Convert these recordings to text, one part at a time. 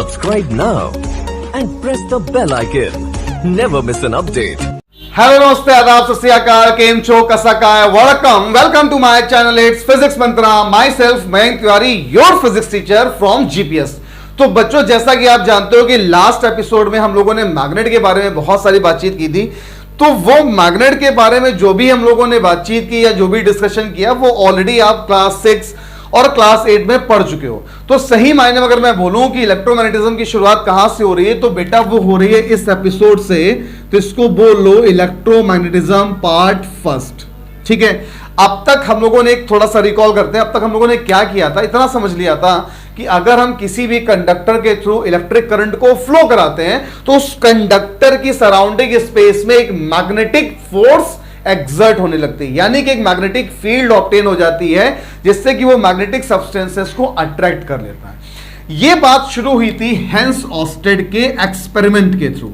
Subscribe now and press the bell icon. Never miss an update. Hello नमस्ते आदाब सत श्री अकाल केम छो कसा काय welcome to my channel it's Physics Mantra myself Mayank Tiwari your physics teacher from GPS. तो बच्चों, जैसा कि आप जानते हो कि लास्ट एपिसोड में हम लोगों ने मैग्नेट के बारे में बहुत सारी बातचीत की थी। तो वो मैग्नेट के बारे में जो भी हम लोगों ने बातचीत की या जो भी डिस्कशन किया वो ऑलरेडी आप क्लास 6 और क्लास 8 में पढ़ चुके हो। तो सही मायने में अगर मैं बोलूं कि इलेक्ट्रोमैग्नेटिज्म की शुरुआत कहां से हो रही है, तो बेटा वो हो रही है इस एपिसोड से। तो इसको बोल लो इलेक्ट्रोमैग्नेटिज्म पार्ट फर्स्ट। ठीक है, अब तक हम लोगों ने एक थोड़ा सा रिकॉल करते हैं। अब तक हम लोगों ने क्या किया था, इतना समझ लिया था कि अगर हम किसी भी कंडक्टर के थ्रू इलेक्ट्रिक करंट को फ्लो कराते हैं तो उस कंडक्टर की सराउंडिंग स्पेस में एक मैग्नेटिक फोर्स एक्सर्ट होने लगती है, यानी कि एक मैग्नेटिक फील्ड ऑब्टेन हो जाती है जिससे कि वो मैग्नेटिक सब्सटेंसेस को अट्रैक्ट कर लेता है। ये बात शुरू हुई थी हेंस ऑस्टेड के एक्सपेरिमेंट के थ्रू।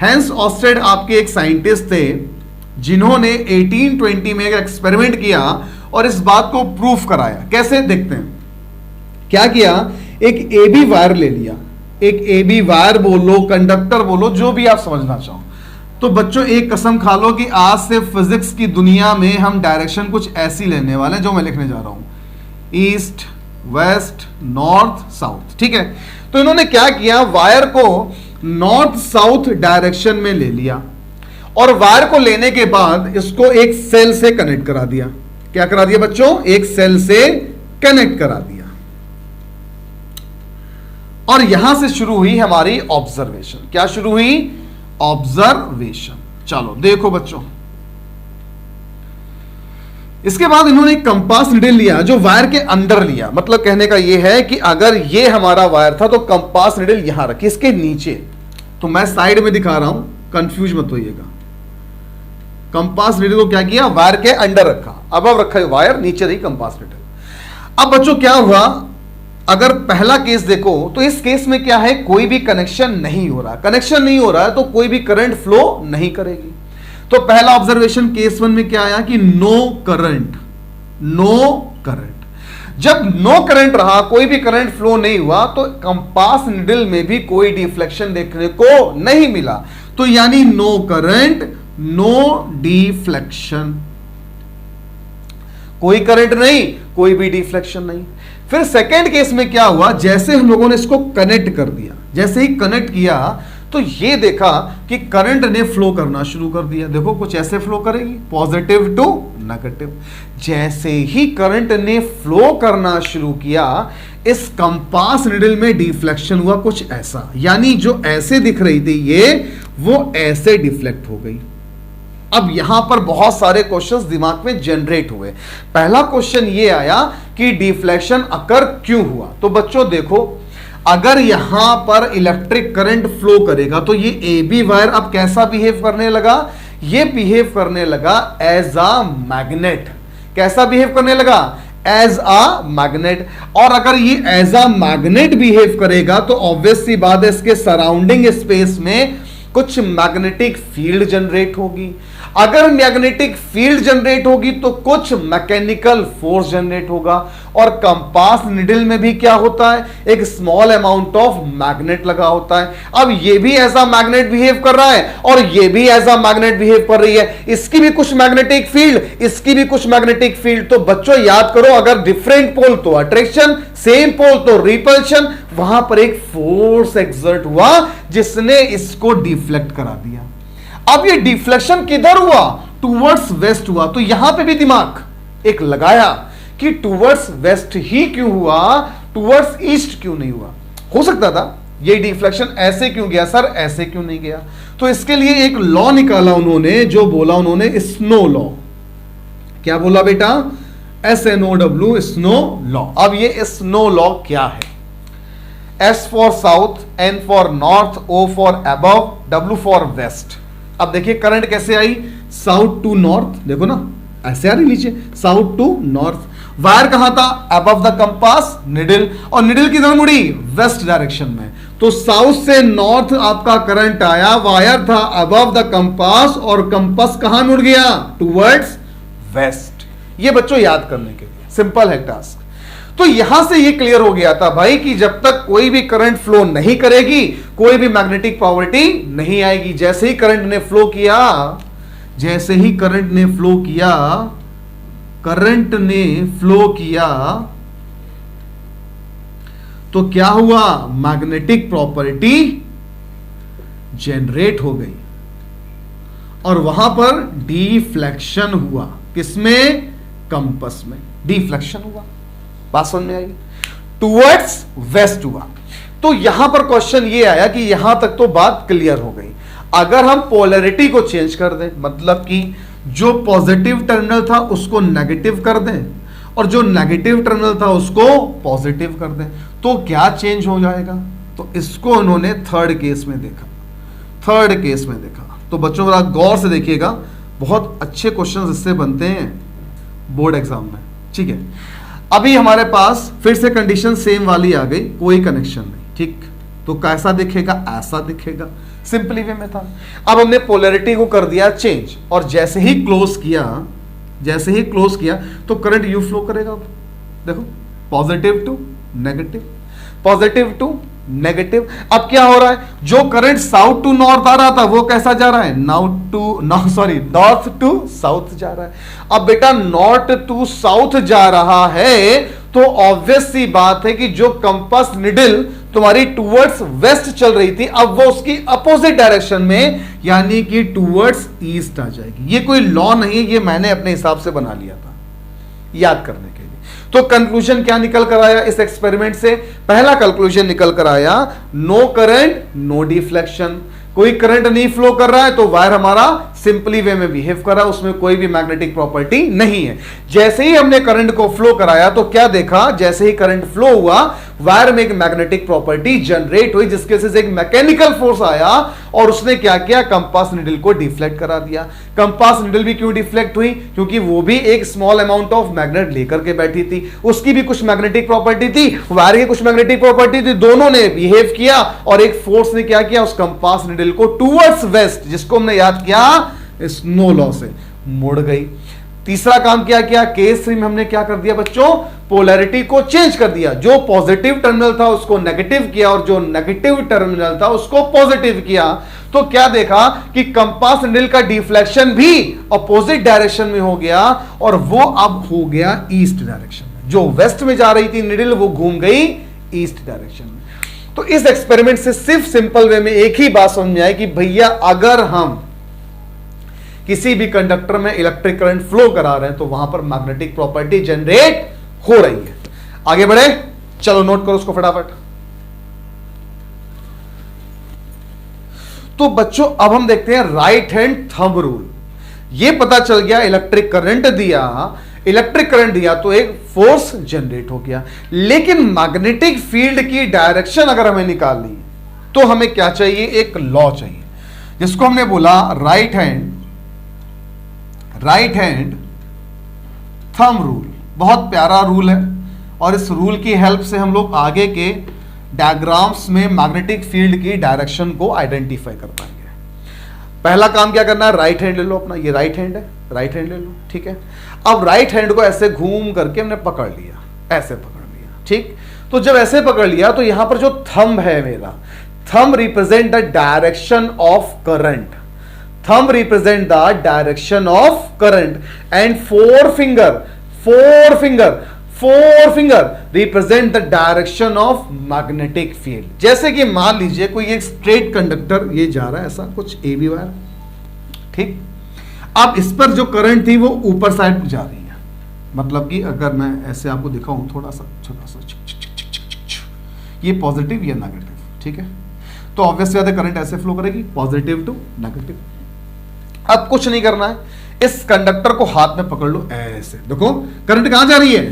हेंस ऑस्टेड आपके एक साइंटिस्ट थे जिन्होंने 1820 में एक एक्सपेरिमेंट किया और इस बात को प्रूफ कराया। कैसे, देखते हैं। क्या किया, एक एबी वायर ले लिया, एक एबी वायर बोलो, कंडक्टर बोलो, जो भी आप समझना चाहो। तो बच्चों, एक कसम खा लो कि आज से फिजिक्स की दुनिया में हम डायरेक्शन कुछ ऐसी लेने वाले हैं जो मैं लिखने जा रहा हूं, ईस्ट वेस्ट नॉर्थ साउथ। ठीक है, तो इन्होंने क्या किया, वायर को नॉर्थ साउथ डायरेक्शन में ले लिया और वायर को लेने के बाद इसको एक सेल से कनेक्ट करा दिया। क्या करा दिया बच्चों, एक सेल से कनेक्ट करा दिया। और यहां से शुरू हुई हमारी ऑब्जर्वेशन। क्या शुरू हुई, ऑब्जर्वेशन। चलो देखो बच्चों, इसके बाद इन्होंने एक कंपास नीडल लिया जो वायर के अंदर लिया। मतलब कहने का यह है कि अगर ये हमारा वायर था तो कंपास नीडल यहां रखी इसके नीचे। तो मैं साइड में दिखा रहा हूं, कंफ्यूज मत होइएगा। कंपास नीडल को क्या किया, वायर के अंदर रखा, अब रखा वायर, नीचे रही कंपास नीडल। अब बच्चों क्या हुआ, अगर पहला केस देखो तो इस केस में क्या है, कोई भी कनेक्शन नहीं हो रहा। कनेक्शन नहीं हो रहा है तो कोई भी करंट फ्लो नहीं करेगी। तो पहला ऑब्जर्वेशन केस 1 में क्या आया कि नो करंट, नो करंट। जब नो करंट रहा, कोई भी करंट फ्लो नहीं हुआ, तो कंपास निडल में भी कोई डिफ्लेक्शन देखने को नहीं मिला। तो यानी नो करंट, नो डिफ्लेक्शन, कोई करंट नहीं, कोई भी डिफ्लेक्शन नहीं। फिर सेकेंड केस में क्या हुआ, जैसे हम लोगों ने इसको कनेक्ट कर दिया, जैसे ही कनेक्ट किया तो ये देखा कि करंट ने फ्लो करना शुरू कर दिया। देखो कुछ ऐसे फ्लो करेगी, पॉजिटिव टू नेगेटिव। जैसे ही करंट ने फ्लो करना शुरू किया, इस कंपास निडल में डिफ्लेक्शन हुआ कुछ ऐसा, यानी जो ऐसे दिख रही थी ये, वो ऐसे डिफ्लेक्ट हो गई। अब यहां पर बहुत सारे क्वेश्चंस दिमाग में जनरेट हुए। पहला क्वेश्चन ये आया कि डिफ्लेक्शन अकर क्यों हुआ। तो बच्चों देखो, अगर यहां पर इलेक्ट्रिक करंट फ्लो करेगा तो ये एबी वायर अब कैसा बिहेव करने लगा, ये बिहेव करने लगा एज अ मैग्नेट। कैसा बिहेव करने लगा, एज अ मैग्नेट। और अगर ये एज अ मैग्नेट बिहेव करेगा तो ऑब्वियस सी बात है इसके सराउंडिंग स्पेस में कुछ मैग्नेटिक फील्ड जनरेट होगी। अगर मैग्नेटिक फील्ड जनरेट होगी तो कुछ मैकेनिकल फोर्स जनरेट होगा। और कंपास निडल में भी क्या होता है, एक स्मॉल अमाउंट ऑफ मैग्नेट लगा होता है। अब ये भी ऐसा मैग्नेट बिहेव कर रहा है और ये भी ऐसा मैग्नेट बिहेव कर रही है, इसकी भी कुछ मैग्नेटिक फील्ड, इसकी भी कुछ मैग्नेटिक फील्ड। तो बच्चों याद करो, अगर डिफरेंट पोल तो अट्रैक्शन, सेम पोल तो रिपल्शन, वहां पर एक फोर्स एक्सर्ट हुआ जिसने इसको डिफ्लेक्ट करा दिया। अब ये डिफ्लेक्शन किधर हुआ, टुवर्ड्स वेस्ट हुआ। तो यहां पे भी दिमाग एक लगाया कि टुवर्ड्स वेस्ट ही क्यों हुआ, टुवर्ड्स ईस्ट क्यों नहीं हुआ। हो सकता था ये डिफ्लेक्शन ऐसे क्यों गया सर, ऐसे क्यों नहीं गया। तो इसके लिए एक लॉ निकाला उन्होंने, जो बोला उन्होंने स्नो लॉ। क्या बोला बेटा, SNOW, स्नो लॉ। अब ये स्नो लॉ क्या है, S for south, N for north, O for above, W for west. अब देखिए करंट कैसे आई, साउथ टू नॉर्थ, देखो ना ऐसे आ रही नीचे, साउथ टू नॉर्थ। वायर कहां था, अबव द कंपास निडल, और निडल किधर मुड़ी, वेस्ट डायरेक्शन में। तो साउथ से नॉर्थ आपका करंट आया, वायर था अबव द कंपास और कंपास कहां मुड़ गया, टुवर्ड्स वेस्ट। ये बच्चों याद करने के लिए सिंपल है टास्क। तो यहां से ये क्लियर हो गया था भाई कि जब तक कोई भी करंट फ्लो नहीं करेगी कोई भी मैग्नेटिक प्रॉपर्टी नहीं आएगी। जैसे ही करंट ने फ्लो किया, जैसे ही करंट ने फ्लो किया, करंट ने फ्लो किया तो क्या हुआ, मैग्नेटिक प्रॉपर्टी जनरेट हो गई और वहां पर डिफ्लेक्शन हुआ। किसमें? कंपास में डिफ्लेक्शन हुआ। बात समझ में आई? टुवर्ड्स वेस्ट हुआ। तो यहां पर क्वेश्चन ये आया कि यहां तक तो बात क्लियर हो गई। अगर हम पोलैरिटी को चेंज कर दें, मतलब कि जो पॉजिटिव टर्मिनल था उसको नेगेटिव कर दें और जो नेगेटिव टर्मिनल था उसको पॉजिटिव कर दें, तो क्या चेंज हो जाएगा? तो इसको उन्होंने थर्ड केस में देखा। थर्ड केस में देखा तो बच्चों जरा गौर से देखिएगा, बहुत अच्छे क्वेश्चंस इससे बनते हैं बोर्ड एग्जाम में। ठीक है, अभी हमारे पास फिर से कंडीशन सेम वाली आ गई, कोई कनेक्शन नहीं। ठीक, तो कैसा दिखेगा? ऐसा दिखेगा, सिंपली वे में था। अब हमने पोलैरिटी को कर दिया चेंज और जैसे ही क्लोज किया, जैसे ही क्लोज किया तो करंट यू फ्लो करेगा। अब देखो, positive to negative, positive to negative. अब क्या हो रहा है? जो करंट साउथ टू नॉर्थ आ रहा था वो कैसा जा रहा है? नॉर्थ टू साउथ जा रहा है। अब बेटा नॉर्थ टू साउथ जा रहा है तो ऑब्वियस सी बात है कि जो कंपास निडल तुम्हारी टुवर्ड्स वेस्ट चल रही थी अब वो उसकी अपोजिट डायरेक्शन में यानी कि टुवर्ड्स ईस्ट आ जाएगी। ये कोई लॉ नहीं है, ये मैंने अपने हिसाब से बना लिया था याद करने के लिए। तो कंक्लूजन क्या निकल कर आया इस एक्सपेरिमेंट से? पहला कंक्लूजन निकल कर आया, नो करंट नो डिफ्लेक्शन। कोई करंट नहीं फ्लो कर रहा है तो वायर हमारा सिंपली वे में बिहेव कर रहा है, उसमें कोई भी मैग्नेटिक प्रॉपर्टी नहीं है। जैसे ही हमने करंट को फ्लो कराया तो क्या देखा? जैसे ही करंट फ्लो हुआ वायर में एक मैग्नेटिक प्रॉपर्टी जनरेट हुई जिसके वजह से एक मैकेनिकल फोर्स आया और उसने क्या किया? कंपास निडल को डिफ्लेक्ट करा दिया। कंपास निडल भी क्यों डिफ्लेक्ट हुई? क्योंकि वो भी एक स्मॉल अमाउंट ऑफ मैग्नेट लेकर के बैठी थी, उसकी भी कुछ मैग्नेटिक प्रॉपर्टी थी, वायर की कुछ मैग्नेटिक प्रॉपर्टी थी, दोनों ने बिहेव किया और एक फोर्स ने क्या किया? उस कंपास निडल को टुवर्ड्स वेस्ट, जिसको हमने याद किया स्नो लॉ से, मुड़ गई। तीसरा काम क्या किया? केस 3 में हमने क्या कर दिया बच्चों? पोलैरिटी को चेंज कर दिया। जो पॉजिटिव टर्मिनल था उसको नेगेटिव किया और जो नेगेटिव टर्मिनल था उसको पॉजिटिव किया। तो क्या देखा कि कंपास निडल का डिफ्लेक्शन भी अपोजिट डायरेक्शन में हो गया और वो अब हो गया ईस्ट डायरेक्शन में। जो वेस्ट में जा रही थी निडल वो घूम गई ईस्ट डायरेक्शन में। तो इस एक्सपेरिमेंट से सिर्फ सिंपल वे में एक ही बात समझ में आई कि भैया अगर हम किसी भी कंडक्टर में इलेक्ट्रिक करंट फ्लो करा रहे हैं तो वहां पर मैग्नेटिक प्रॉपर्टी जनरेट हो रही है। आगे बढ़े, चलो नोट करो उसको फटाफट। तो बच्चों अब हम देखते हैं राइट हैंड थंब रूल। ये पता चल गया इलेक्ट्रिक करंट दिया तो एक फोर्स जनरेट हो गया, लेकिन मैग्नेटिक फील्ड की डायरेक्शन अगर हमें निकालनी है तो हमें क्या चाहिए? एक लॉ चाहिए जिसको हमने बोला राइट हैंड थंब रूल। बहुत प्यारा रूल है और इस रूल की हेल्प से हम लोग आगे के डायग्राम्स में मैग्नेटिक फील्ड की डायरेक्शन को आइडेंटिफाई कर पाएंगे। पहला काम क्या करना है? राइट हैंड ले लो अपना, ये राइट हैंड है, राइट हैंड ले लो। ठीक है, अब राइट हैंड को ऐसे घूम करके हमने पकड़ लिया, ऐसे पकड़ लिया। ठीक, तो जब ऐसे पकड़ लिया तो यहां पर जो थंब है मेरा, thumb represent the direction of current, thumb represent the direction of current and four finger represent the direction of magnetic field। जैसे कि मान लीजिए कोई एक स्ट्रेट कंडक्टर ये जा रहा है ऐसा कुछ AB वायर, ठीक। अब इस पर जो करंट थी वो ऊपर साइड जा रही है, मतलब कि अगर मैं ऐसे आपको दिखाऊं थोड़ा सा छोटा सा, ये पॉजिटिव ये नेगेटिव, ठीक है। तो ऑब्वियस बात है करंट ऐसे फ्लो करेगी पॉजिटिव टू नेगेटिव। अब कुछ नहीं करना है, इस कंडक्टर को हाथ में पकड़ लो ऐसे, देखो करंट कहां जा रही है,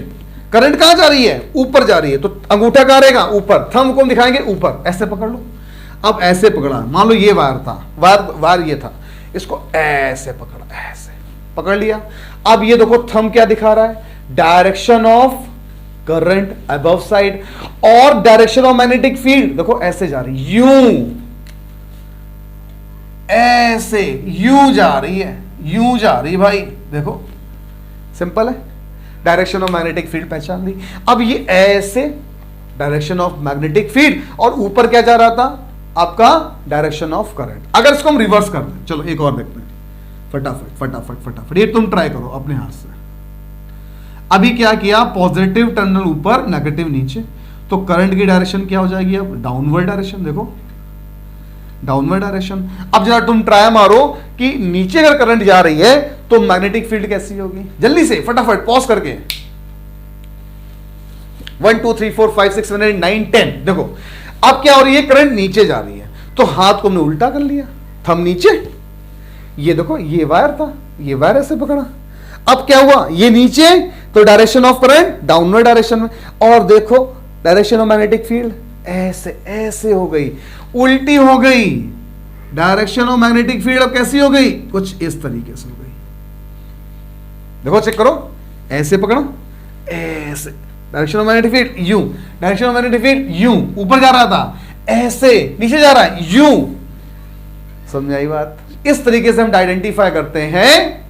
करंट कहां जा रही है, ऊपर जा रही है, तो अंगूठा कहां रहेगा, ऊपर, थंब को हम दिखाएंगे ऊपर, ऐसे पकड़ लो। अब ऐसे पकड़ा, मान लो ये वायर था, वायर ये था, इसको ऐसे पकड़ा, ऐसे पकड़ लिया। अब ये देखो थंब क्या दिखा रहा है, direction of current above side, और डायरेक्शन ऑफ मैग्नेटिक फील्ड देखो ऐसे जा रही, यूं ऐसे यूं जा रही है, यूं जा रही भाई, देखो सिंपल है। डायरेक्शन ऑफ मैग्नेटिक फील्ड पहचान ली। अब ये ऐसे डायरेक्शन ऑफ मैग्नेटिक फील्ड, और ऊपर क्या जा रहा था आपका डायरेक्शन ऑफ करंट। अगर इसको हम रिवर्स कर दें, चलो एक और देखते हैं फटाफट फटाफट फटाफट, ये तुम ट्राई करो अपने हाथ से। अभी क्या किया, पॉजिटिव टर्मिनल ऊपर, नेगेटिव नीचे, तो करंट की डायरेक्शन क्या हो जाएगी अब, डाउनवर्ड डायरेक्शन। देखो डाउनवर्ड डायरेक्शन। अब जरा तुम ट्राई मारो कि नीचे अगर करंट जा रही है तो मैग्नेटिक फील्ड कैसी होगी, जल्दी से फटाफट पॉज करके। 1 2 3 4 5 6 7 8 9 10। देखो अब क्या हो रही है, करंट नीचे जा रही है, तो हाथ को हमने उल्टा कर लिया, थंब नीचे। ये देखो ये वायर था, ये वायर ऐसे पकड़ा। अब क्या हुआ, ये नीचे, तो direction of current downward direction में, और देखो डायरेक्शन ऑफ मैग्नेटिक फील्ड ऐसे ऐसे हो गई, उल्टी हो गई। डायरेक्शन ऑफ मैग्नेटिक फील्ड अब कैसी हो गई, कुछ इस तरीके से हो गई। देखो चेक करो, ऐसे पकड़ा, ऐसे direction of magnetic field you, direction of magnetic field you, ऊपर जा रहा था ऐसे, नीचे जा रहा है यू। समझ आई बात। इस तरीके से हम आइडेंटिफाई करते हैं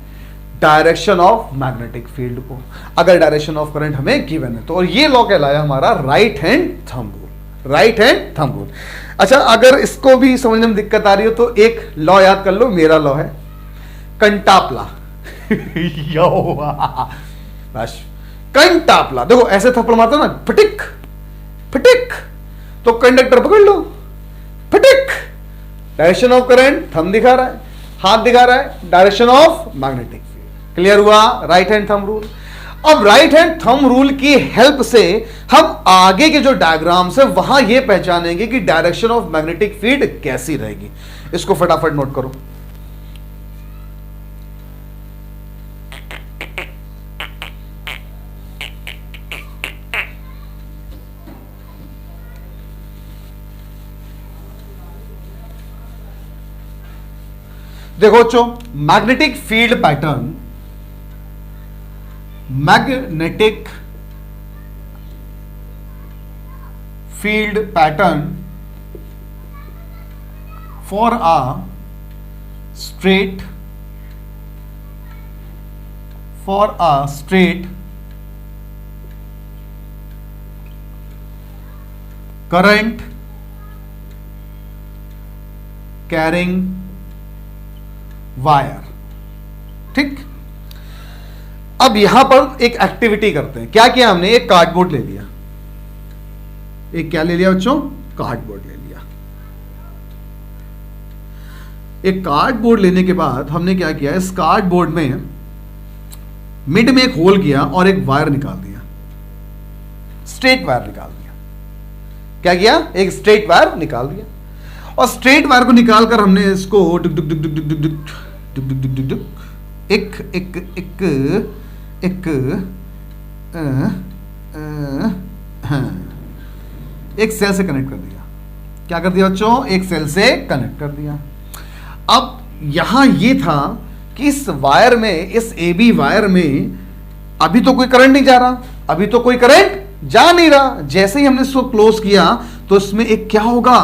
डायरेक्शन ऑफ मैग्नेटिक फील्ड को, अगर डायरेक्शन ऑफ करंट हमें गिवन है तो। और ये लॉ कहलाया हमारा right hand thumb rule, right hand thumb rule. अच्छा, अगर इसको भी समझने में दिक्कत आ रही हो तो एक लॉ याद कर लो, मेरा लॉ है कंटापला। बस कंटापला। देखो ऐसे थप्पड़ मारते हो ना, फटिक फटिक, तो कंडक्टर पकड़ लो, फटिक। डायरेक्शन ऑफ करंट थंब दिखा रहा है, हाथ दिखा रहा है, direction of magnetic field. Clear हुआ, राइट हैंड थंब रूल। अब राइट हैंड थंब रूल की हेल्प से हम आगे के जो डायग्राम्स है वहां यह पहचानेंगे कि डायरेक्शन ऑफ मैग्नेटिक फील्ड कैसी रहेगी। इसको फटाफट नोट करो। देखो बच्चों, magnetic field pattern, magnetic field pattern for a straight current carrying wire. ठीक, अब यहां पर एक एक्टिविटी करते हैं। क्या किया हमने, एक कार्डबोर्ड ले लिया। एक क्या ले लिया बच्चों, कार्डबोर्ड ले लिया। एक कार्डबोर्ड लेने के बाद हमने क्या किया, इस कार्डबोर्ड में मिड में एक होल किया और एक वायर निकाल दिया, स्ट्रेट वायर निकाल दिया। क्या किया, एक स्ट्रेट वायर निकाल दिया, और स्ट्रेट वायर को निकालकर हमने इसको डुक डुक डुक डुक डुक डुक डुक डुक डुक डुक डुक एक एक एक एक एक सेल से कनेक्ट कर दिया। क्या कर दिया बच्चों, एक सेल से कनेक्ट कर दिया। अब यहां यह था कि इस वायर में, इस AB वायर में अभी तो कोई करंट नहीं जा रहा, अभी तो कोई करंट जा नहीं रहा। जैसे ही हमने इसको क्लोज किया तो इसमें एक क्या होगा,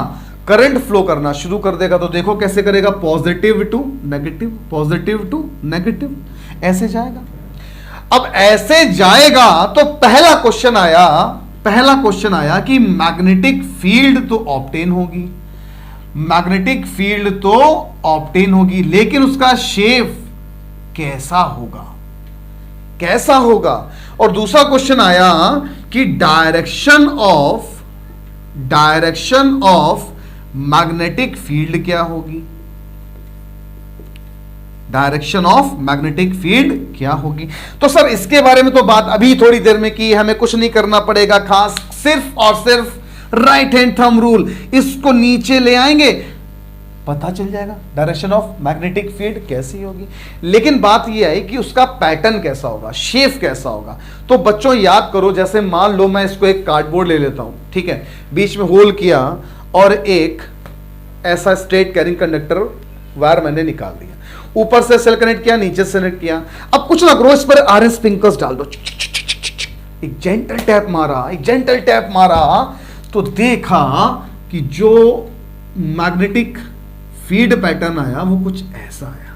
करंट फ्लो करना शुरू कर देगा। तो देखो कैसे करेगा, positive to negative, positive to negative, ऐसे जाएगा। अब ऐसे जाएगा तो पहला क्वेश्चन आया कि मैग्नेटिक फील्ड तो ऑब्टेन होगी, मैग्नेटिक फील्ड तो ऑब्टेन होगी, लेकिन उसका शेप कैसा होगा, कैसा होगा। और दूसरा क्वेश्चन आया कि डायरेक्शन ऑफ मैग्नेटिक फील्ड क्या होगी, डायरेक्शन ऑफ मैग्नेटिक फील्ड क्या होगी। तो सर इसके बारे में तो बात अभी थोड़ी देर में की, हमें कुछ नहीं करना पड़ेगा खास, सिर्फ और सिर्फ राइट हैंड थंब रूल, इसको नीचे ले आएंगे, पता चल जाएगा डायरेक्शन ऑफ मैग्नेटिक फील्ड कैसी होगी। लेकिन बात यह है कि उसका पैटर्न कैसा होगा, शेप कैसा होगा। तो बच्चों याद करो, जैसे मान लो मैं इसको एक कार्डबोर्ड ले लेता हूं, ठीक है, बीच में होल किया और एक ऐसा स्ट्रेट कैरिंग कंडक्टर वायर मैंने निकाल दिया, ऊपर से सेल कनेक्ट किया, नीचे से कनेक्ट किया। अब कुछ ना करो, इस पर RS स्प्रिंकलर्स डाल दो, एक जेंटल टैप मारा, तो देखा कि जो मैग्नेटिक फील्ड पैटर्न आया वो कुछ ऐसा आया,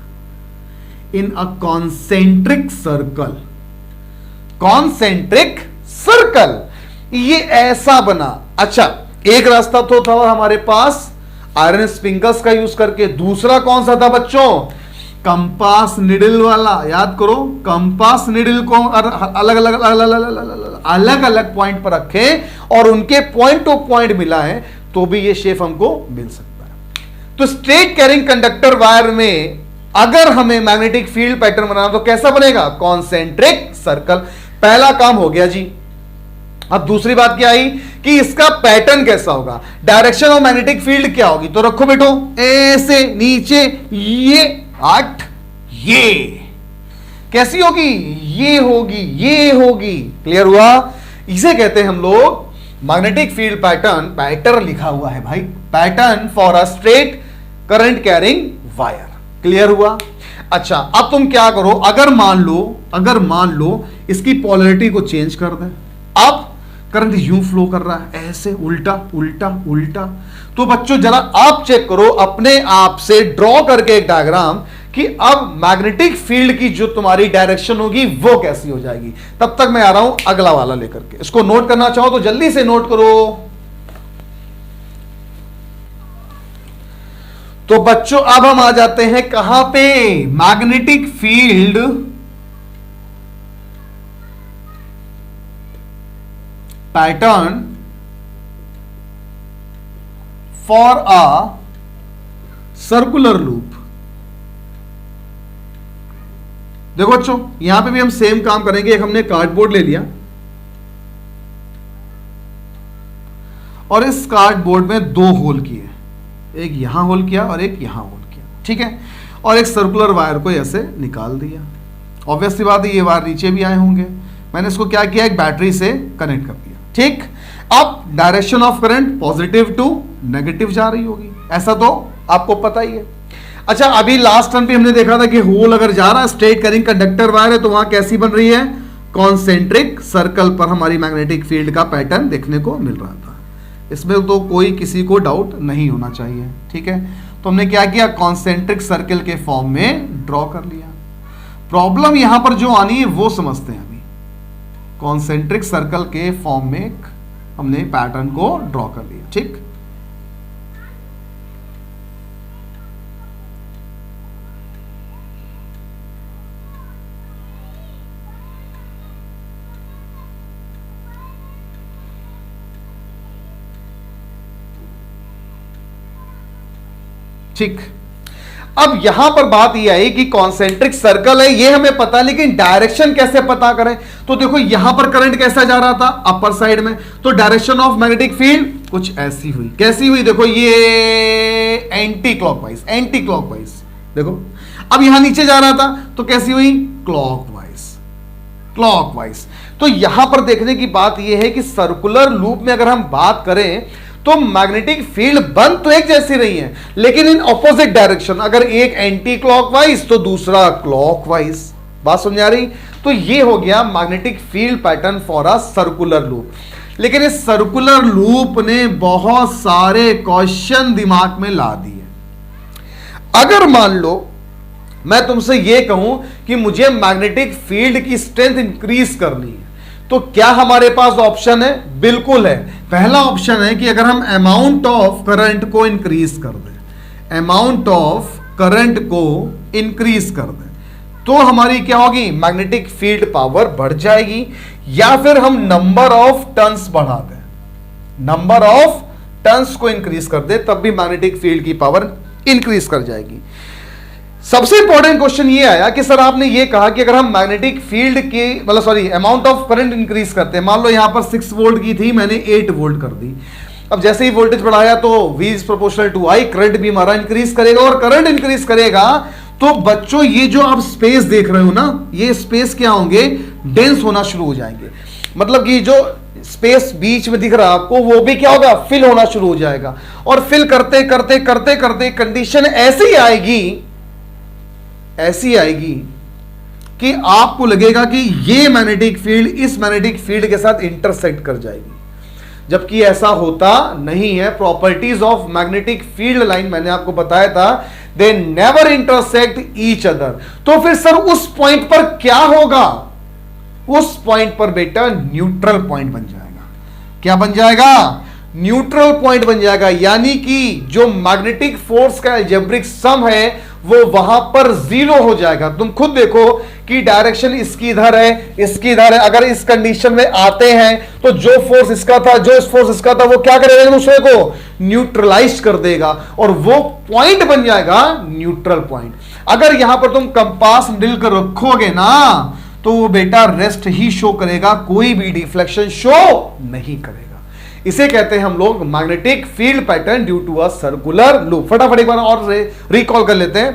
इन अ कॉन्सेंट्रिक सर्कल। कॉन्सेंट्रिक सर्कल, ये ऐसा बना। अच्छा, एक रास्ता तो था हमारे पास आयरन स्पिंकल्स का यूज करके, दूसरा कौन सा था बच्चों, कंपास निडल वाला। याद करो, कंपास निडल को अलग अलग पॉइंट पर रखें और उनके पॉइंट टू पॉइंट मिला है तो भी ये शेप हमको मिल सकता है। तो स्ट्रेट कैरिंग कंडक्टर वायर में अगर हमें मैग्नेटिक फील्ड पैटर्न बनाना तो कैसा बनेगा, कॉन्सेंट्रिक सर्कल। पहला काम हो गया जी। अब दूसरी बात क्या आई कि इसका पैटर्न कैसा होगा, डायरेक्शन ऑफ मैग्नेटिक फील्ड क्या होगी। तो रखो बेटो, ऐसे नीचे ये 8, ये कैसी होगी, ये होगी, ये होगी। क्लियर हुआ। इसे कहते हैं हम लोग मैग्नेटिक फील्ड पैटर्न। पैटर्न लिखा हुआ है भाई, pattern for a straight current carrying wire. Clear हुआ। अच्छा, अब तुम क्या करो, अगर मान लो इसकी पोलैरिटी को चेंज कर दें। अब करंट यूं फ्लो कर रहा है, ऐसे उल्टा उल्टा उल्टा। तो बच्चों जरा आप चेक करो अपने आप से, ड्रॉ करके एक डायग्राम कि अब मैग्नेटिक फील्ड की जो तुम्हारी डायरेक्शन होगी वो कैसी हो जाएगी। तब तक मैं आ रहा हूं अगला वाला लेकर के। इसको नोट करना चाहो तो जल्दी से नोट करो। तो बच्चों अब हम आ जाते हैं कहां पे, magnetic field pattern for a circular loop. देखो बच्चों, यहां पे भी हम सेम काम करेंगे। एक हमने कार्डबोर्ड ले लिया और इस कार्डबोर्ड में 2 होल किए, एक यहां होल किया और एक यहां होल किया, ठीक है। और एक सर्कुलर वायर को ऐसे निकाल दिया। ऑब्वियसली बात है ये वायर नीचे भी आए होंगे। मैंने इसको क्या किया, एक बैटरी से कनेक्ट कर दिया, ठीक। अब direction of current positive to negative जा रही होगी, ऐसा तो आपको पता ही है। अच्छा, अभी लास्ट टर्न पे हमने देखा था कि होल अगर जा रहा है, स्ट्रेट कैरिंग कंडक्टर वायर है, तो वहां कैसी बन रही है, कॉन्सेंट्रिक सर्कल पर हमारी मैग्नेटिक फील्ड का पैटर्न देखने को मिल रहा था। इसमें तो कोई किसी को डाउट नहीं होना चाहिए, ठीक है। तो हमने क्या किया, कॉन्सेंट्रिक सर्कल के फॉर्म में ड्रॉ कर लिया। प्रॉब्लम यहां पर जो आनी है वो समझते हैं। अभी कॉन्सेंट्रिक सर्कल के फॉर्म में हमने पैटर्न को ड्रॉ कर लिया, ठीक। ठीक। अब यहां पर बात यह आई कि कॉन्सेंट्रिक सर्कल है, ये हमें पता, लेकिन डायरेक्शन कैसे पता करें। तो देखो यहां पर करंट कैसा जा रहा था, अपर साइड में, तो डायरेक्शन ऑफ मैग्नेटिक फील्ड कुछ ऐसी हुई। कैसी हुई, देखो ये एंटी क्लॉकवाइज, एंटी क्लॉकवाइज। देखो अब यहां नीचे जा रहा था तो कैसी हुई, क्लॉकवाइज, क्लॉकवाइज। तो यहां पर देखने की बात यह है कि सर्कुलर लूप में अगर हम बात करें तो मैग्नेटिक फील्ड बन तो एक जैसी रही है, लेकिन इन ऑपोजिट डायरेक्शन। अगर एक एंटी क्लॉकवाइज तो दूसरा क्लॉकवाइज। बात समझ आ रही। तो ये हो गया magnetic field pattern for a circular loop. लेकिन इस सर्कुलर लूप ने बहुत सारे क्वेश्चन दिमाग में ला दिए। अगर मान लो मैं तुमसे यह कहूं कि मुझे मैग्नेटिक फील्ड की स्ट्रेंथ इंक्रीज करनी है, तो क्या हमारे पास ऑप्शन है, बिल्कुल है। पहला ऑप्शन है कि अगर हम अमाउंट ऑफ करंट को इंक्रीज कर दें, अमाउंट ऑफ करंट को इंक्रीज कर दें, तो हमारी क्या होगी, मैग्नेटिक फील्ड पावर बढ़ जाएगी। या फिर हम नंबर ऑफ टर्न्स बढ़ा दें, नंबर ऑफ टर्न्स को इंक्रीज कर दें, तब भी मैग्नेटिक फील्ड की पावर इंक्रीज कर जाएगी। सबसे इंपॉर्टेंट क्वेश्चन ये आया कि सर आपने ये कहा कि अगर हम मैग्नेटिक फील्ड के मतलब sorry amount of current increase करते हैं, मान लो यहां पर 6 वोल्ट की थी, मैंने 8 वोल्ट कर दी। अब जैसे ही वोल्टेज बढ़ाया तो V is proportional to I, current भी हमारा इंक्रीज करेगा, और करंट इंक्रीज करेगा तो बच्चों ये जो आप स्पेस देख रहे हो ना, ये स्पेस क्या होंगे, डेंस होना शुरू हो जाएंगे। मतलब कि जो स्पेस बीच में दिख रहा है आपको, वो भी क्या होगा, फिल होना शुरू हो जाएगा। और फिल करते करते करते करते कंडीशन ऐसी आएगी कि आपको लगेगा कि ये मैग्नेटिक फील्ड इस मैग्नेटिक फील्ड के साथ इंटरसेक्ट कर जाएगी, जबकि ऐसा होता नहीं है। Properties of magnetic field line मैंने आपको बताया था, they never intersect each other. तो फिर सर उस पॉइंट पर क्या होगा, उस पॉइंट पर बेटा न्यूट्रल पॉइंट बन जाएगा। क्या बन जाएगा? न्यूट्रल पॉइंट बन जाएगा, यानी कि जो मैग्नेटिक फोर्स का अलजेब्रिक सम है वो वहां पर जीरो हो जाएगा। तुम खुद देखो कि डायरेक्शन इसकी इधर है, इसकी इधर है। अगर इस कंडीशन में आते हैं तो जो फोर्स इसका था, जो इस फोर्स इसका था, वो क्या करेगा? दूसरे को न्यूट्रलाइज कर देगा और वो पॉइंट बन जाएगा न्यूट्रल पॉइंट। अगर यहां पर तुम कंपास निल कर रखोगे ना तो वो बेटा रेस्ट ही शो करेगा, कोई भी डिफ्लेक्शन शो नहीं करेगा। इसे कहते हैं हम लोग magnetic field pattern due to a circular loop. फटाफट एक बार और रिकॉल कर लेते हैं।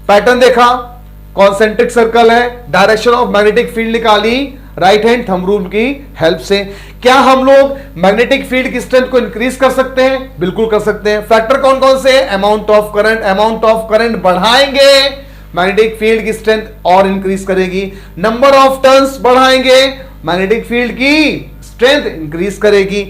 पैटर्न देखा, कॉन्सेंट्रिक सर्कल है, डायरेक्शन ऑफ मैग्नेटिक फील्ड निकाली राइट हैंड थंब रूल की हेल्प से। क्या हम लोग मैग्नेटिक फील्ड की स्ट्रेंथ को इंक्रीज कर सकते हैं? बिल्कुल कर सकते हैं। फैक्टर कौन कौन से? अमाउंट ऑफ करंट बढ़ाएंगे, मैग्नेटिक फील्ड की स्ट्रेंथ और इंक्रीज करेगी। नंबर ऑफ टर्न्स बढ़ाएंगे, मैग्नेटिक फील्ड की स्ट्रेंथ इंक्रीज करेगी।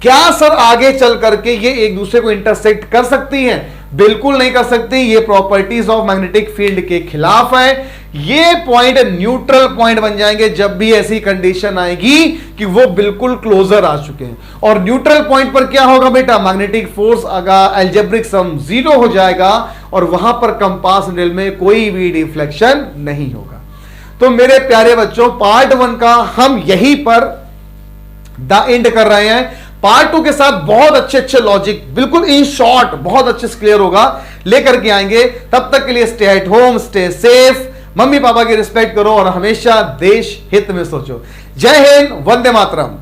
क्या सर आगे चल करके ये एक दूसरे को इंटरसेक्ट कर सकती हैं? बिल्कुल नहीं कर सकती। ये प्रॉपर्टीज ऑफ मैग्नेटिक फील्ड के खिलाफ है। ये पॉइंट न्यूट्रल पॉइंट बन जाएंगे जब भी ऐसी कंडीशन आएगी कि वो बिल्कुल क्लोजर आ चुके हैं। और न्यूट्रल पॉइंट पर क्या होगा बेटा? मैग्नेटिक फोर्स अगर अलजेब्रिक सम जीरो हो जाएगा और वहां पर कंपास निडल में कोई भी डिफ्लेक्शन नहीं होगा। तो मेरे प्यारे बच्चों, पार्ट 1 का हम यहीं पर द एंड कर रहे हैं। पार्ट 2 के साथ बहुत अच्छे लॉजिक, बिल्कुल इन शॉर्ट बहुत अच्छे से क्लियर होगा, लेकर के आएंगे। तब तक के लिए stay at home, stay safe, mummy papa की रिस्पेक्ट करो और हमेशा देश हित में सोचो। जय हिंद, वंदे मातरम।